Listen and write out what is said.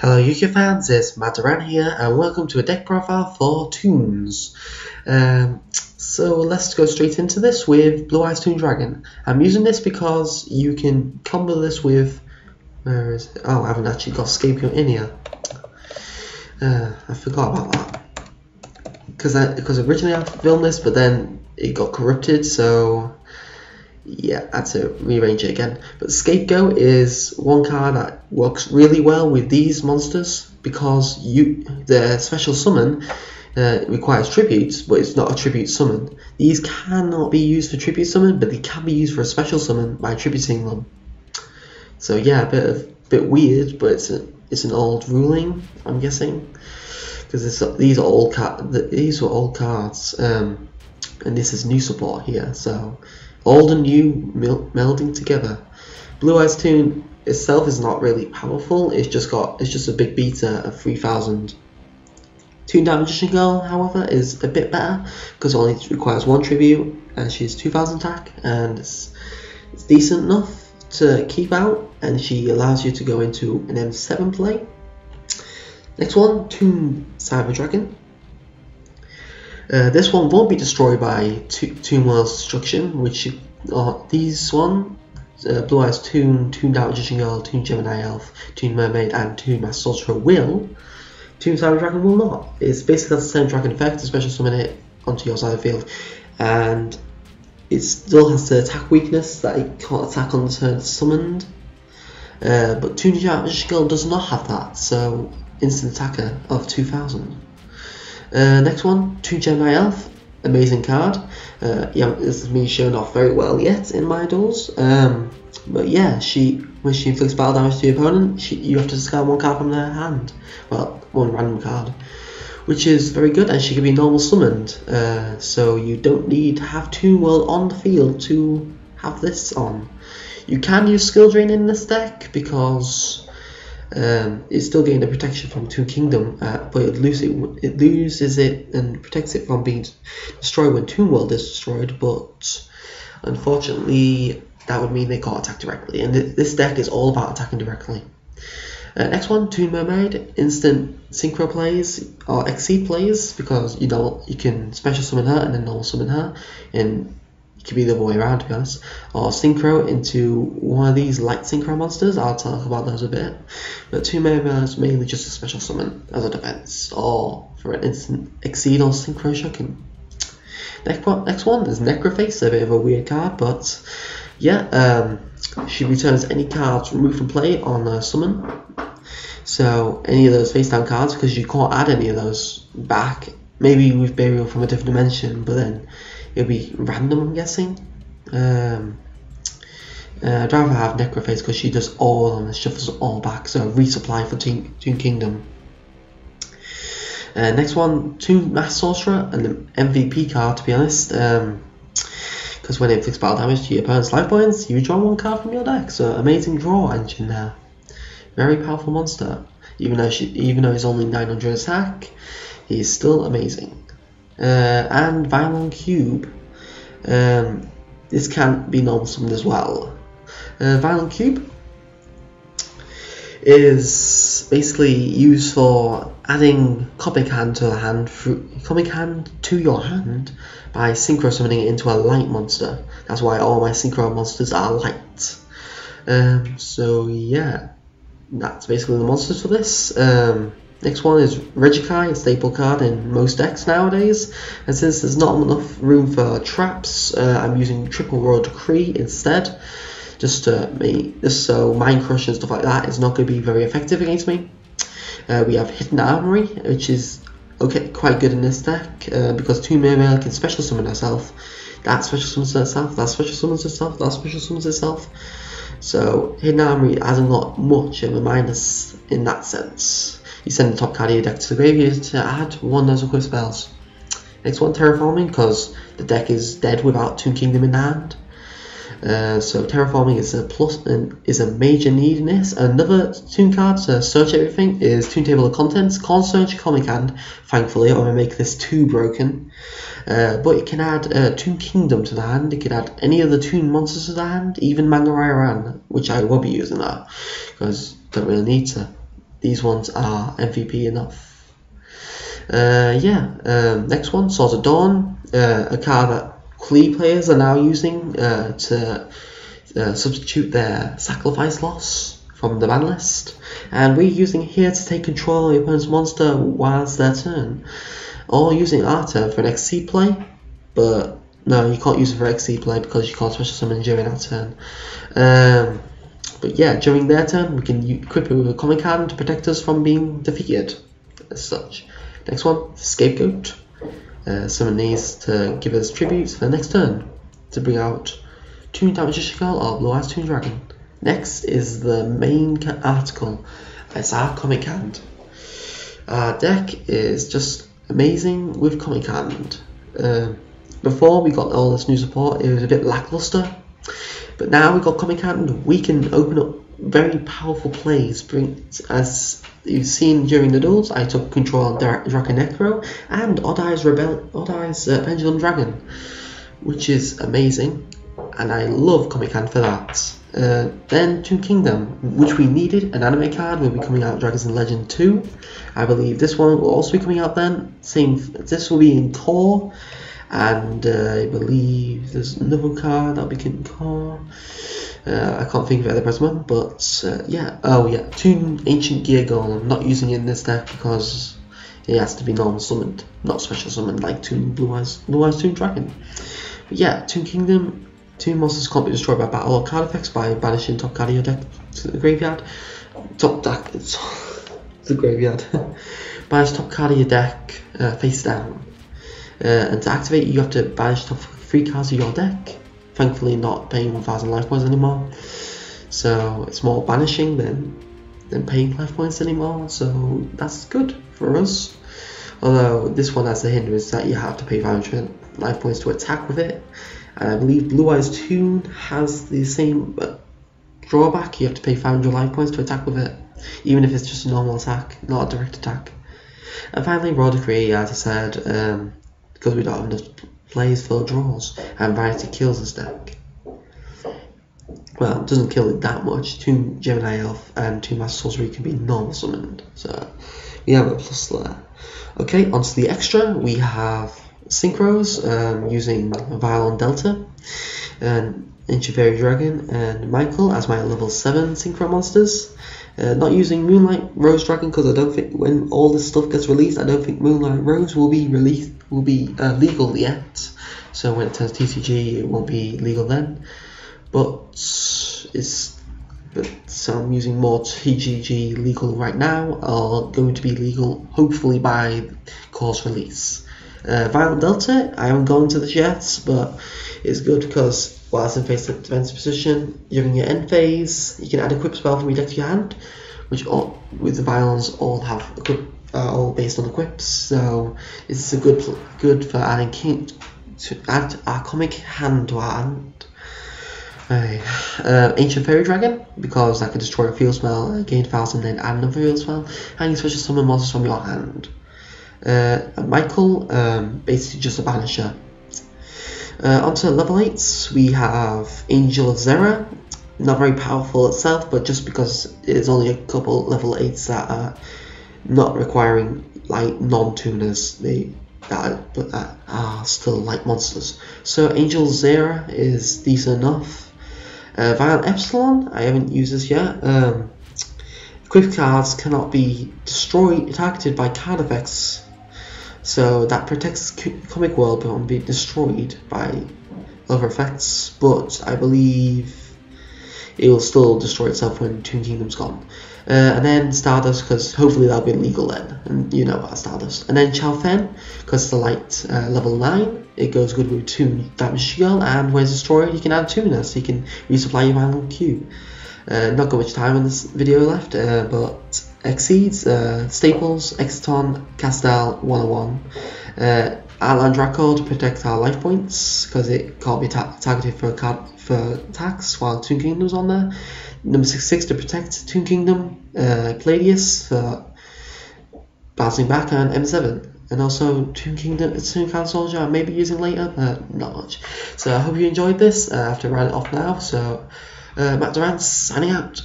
Hello Yu-Gi-Oh fans, it's Madaran here and welcome to a deck profile for Toons. So let's go straight into this with Blue Eyes Toon Dragon. I'm using this because you can combo this with, where is it? Oh, I haven't actually got Scapegoat in here. I forgot about that. Because originally I filmed this but then it got corrupted, so yeah, I had to rearrange it again. But Scapegoat is one card that works really well with these monsters because the special summon requires tributes, but it's not a tribute summon. These cannot be used for tribute summon, but they can be used for a special summon by tributing them. So yeah, a bit weird, but it's an old ruling, I'm guessing, because these are old cards, and this is new support here. So old and new melding together. Blue Eyes Toon itself is not really powerful. It's just a big beta of 3000. Toon Magician Girl, however, is a bit better because it only requires one tribute and she's 2000 attack, and it's decent enough to keep out, and she allows you to go into an M7 play. Next one, Toon Cyber Dragon. This one won't be destroyed by Toon World's destruction, which these one, Blue Eyes Toon, Toon Magician Girl, Toon Gemini Elf, Toon Mermaid, and Toon Master Sorcerer will. Toon Cyber Dragon will not. It's basically the same dragon effect, a special summon it onto your side of the field, and it still has the attack weakness that it can't attack on the turn it's summoned. But Toon Magician Girl does not have that, so instant attacker of 2000. Next one, Toon Gemini Elf, amazing card. Yeah, this has been shown off very well yet in my duels. But yeah, when she inflicts battle damage to your opponent, you have to discard one card from their hand. Well, one random card, which is very good, and she can be normal summoned. So you don't need to have Toon World on the field to have this on. You can use Skill Drain in this deck because it's still getting the protection from Toon Kingdom, but it loses it and protects it from being destroyed when Toon World is destroyed. But unfortunately, that would mean they can't attack directly, and this deck is all about attacking directly. Next one, Toon Mermaid, instant synchro plays or exceed plays, because you can special summon her and then normal summon her, and it could be the other way around, to be honest, or synchro into one of these light synchro monsters. I'll talk about those a bit, but Toon Mermaid is mainly just a special summon as a defense, or for an instant exceed or synchro shocking. Next one is Necroface, a bit of a weird card, but yeah, she returns any cards removed from play on a summon. So any of those face down cards, because you can't add any of those back, maybe with Burial from a different dimension, but then it'll be random, I'm guessing. I'd rather have Necroface because she does all of them and shuffles it all back, so resupply for Toon Kingdom. Next one, Toon Master Sorcerer, an MVP card, to be honest, because when it inflicts battle damage to your opponent's life points, you draw one card from your deck. So amazing draw engine there. Very powerful monster. Even though he's only 900 attack, he's still amazing. And Violent Cube. This can be normal summoned as well. Violent Cube is basically used for adding Comic Hand to your hand by synchro summoning it into a light monster. That's why all my synchro monsters are light. So yeah, that's basically the monsters for this. Next one is Regikai, a staple card in most decks nowadays, and since there's not enough room for traps, I'm using Triple Royal Decree instead, just so Mind Crush and stuff like that is not going to be very effective against me. We have Hidden Armory, which is quite good in this deck, because Toon Mermaid can special summon herself, that special summons herself, that special summons herself, that special summons herself. So Hidden Armory hasn't got much of a minus in that sense. You send the top card of your deck to the graveyard to add one of those equipped spells. Next one, Terraforming, because the deck is dead without Toon Kingdom in the hand. So Terraforming is a plus and is a major need in this. Another Toon card to search everything is Toon Table of Contents. Can't search Comic Hand, thankfully, or I make this too broken. But it can add Toon Kingdom to the hand. It can add any other Toon monsters to the hand, even Mangarai Ran, which I will be using that because don't really need to. these ones are MVP enough. Next one, Swords of Dawn, a card that Klee players are now using to substitute their sacrifice loss from the ban list, and we're using it here to take control of your opponent's monster whilst their turn, or using our turn for an XC play, but no, you can't use it for XC play because you can't special summon during our turn. But yeah, during their turn, we can equip it with a common card to protect us from being defeated as such. Next one, Scapegoat. Summon these to give us tributes for the next turn to bring out Toon Magician Girl or Blue Eyes Toon Dragon. Next is the main article. It's our comic hand. Our deck is just amazing with comic hand. Before we got all this new support, it was a bit lackluster, but now we got comic hand. We can open up very powerful plays. As you've seen during the duels, I took control on Dragon Necro and Odd Eyes Pendulum Dragon, which is amazing, and I love comic hand for that. Then Toon Kingdom, which we needed, an anime card, will be coming out Dragons and Legend 2. I believe this one will also be coming out then. This will be in core, and I believe there's another card that'll be in core. I can't think of it at the present moment, but Toon Ancient Gear Golem. I'm not using it in this deck because it has to be normal summoned, not special summoned like Toon Blue Eyes Toon Dragon. But yeah, Toon Kingdom. Toon monsters can't be destroyed by battle or card effects by banishing top card of your deck to the graveyard. The graveyard. Banish top card of your deck face down. And to activate, you have to banish top 3 cards of your deck. Thankfully, not paying 1,000 life points anymore. So it's more banishing than paying life points anymore. So that's good for us. Although this one has the hindrance that you have to pay 500 life points to attack with it. And I believe Blue Eyes Toon has the same drawback. You have to pay 500 life points to attack with it, even if it's just a normal attack, not a direct attack. And finally, Raw Decree, as I said, because we don't have enough plays for draws, and Variety kills this deck. Well, it doesn't kill it that much. Toon Gemini Elf and Toon Master Sorcery can be normal summoned, so we have a plus there. Okay, onto the extra. We have Synchros using Violon Delta and Ancient Fairy Dragon and Michael as my level 7 Synchro monsters. Not using Moonlight Rose Dragon because I don't think when all this stuff gets released, I don't think Moonlight Rose will be legal yet. So when it turns TCG, it won't be legal then. So I'm using more TCG legal right now, or going to be legal hopefully by course release. Violent Delta, I haven't gone to this yet, but it's good because whilst in face defensive position, during your end phase, you can add a equip spell from your deck to your hand, which all, with the Violons all have all based on equips. So it's a good for adding to add our comic hand to our hand. Ancient Fairy Dragon, because I can destroy a field spell, gain 1,000, then add another field spell, and you special summon monsters from your hand. Michael, basically just a banisher. Onto level 8s, we have Angel of Zera. Not very powerful itself, but just because there's only a couple level 8s that are not requiring like non-tuners, that are still like monsters. So Angel Zera is decent enough. Violent Epsilon, I haven't used this yet. Equipped cards cannot be targeted by card effects, so that protects Comic World from being destroyed by other effects, but I believe it will still destroy itself when Toon Kingdom's gone. And then Stardust, because hopefully that'll be legal then, and you know about Stardust. And then Chow Fen, because it's the light level 9, it goes good with Toon Damage Girl, and when it's destroyed you can add Tuner, so you can resupply your Violent Q. Not got much time in this video left, but Exceeds, Staples, Exaton, Castell, 101. Outland Draco to protect our life points, because it can't be targeted for attacks while Toon Kingdom's on there. Number 66 to protect Toon Kingdom, Melodious for bouncing back, and M7. And also Toon Kingdom, it's Toon Clan Soldier I may be using later, but not much. So I hope you enjoyed this. I have to write it off now, so Matt Durant signing out.